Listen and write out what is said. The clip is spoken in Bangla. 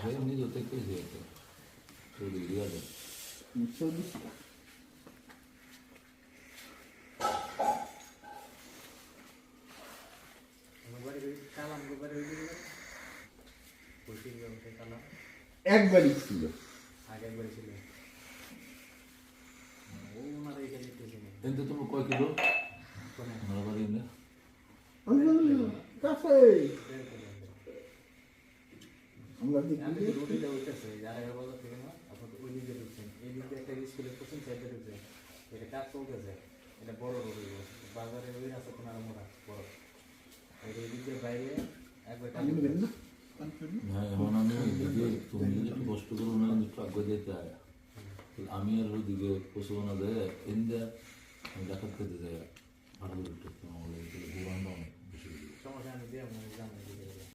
এমনি যত একটু যেত চলে গিয়ে যাবে একবারই ছিল কিন্তু তুমি কয় কিলো বাড়ি এমনি কাছে আমরা রুটিটা উঠতেছে যারা বাজার থেকে না আপনার ওই দিকে ঢুকছেন এই দিকে একটা স্কুলের কোচিং সেন্টার ঢুকছে এটা কাজ চলতেছে এটা বড় রুটি বাজারে ওই আছে তোমার মোটা বড় এই দিকে বাইরে একবার হ্যাঁ এখন আমি এদিকে তুমি যদি একটু কষ্ট করো না একটু আগে যেতে হয় আমি আর ওদিকে পশু না দেয় ইন্ডিয়া আমি ডাকাত খেতে যাই ভালো একটু ঘুরানো অনেক বেশি সমস্যা আমি দিয়ে জানি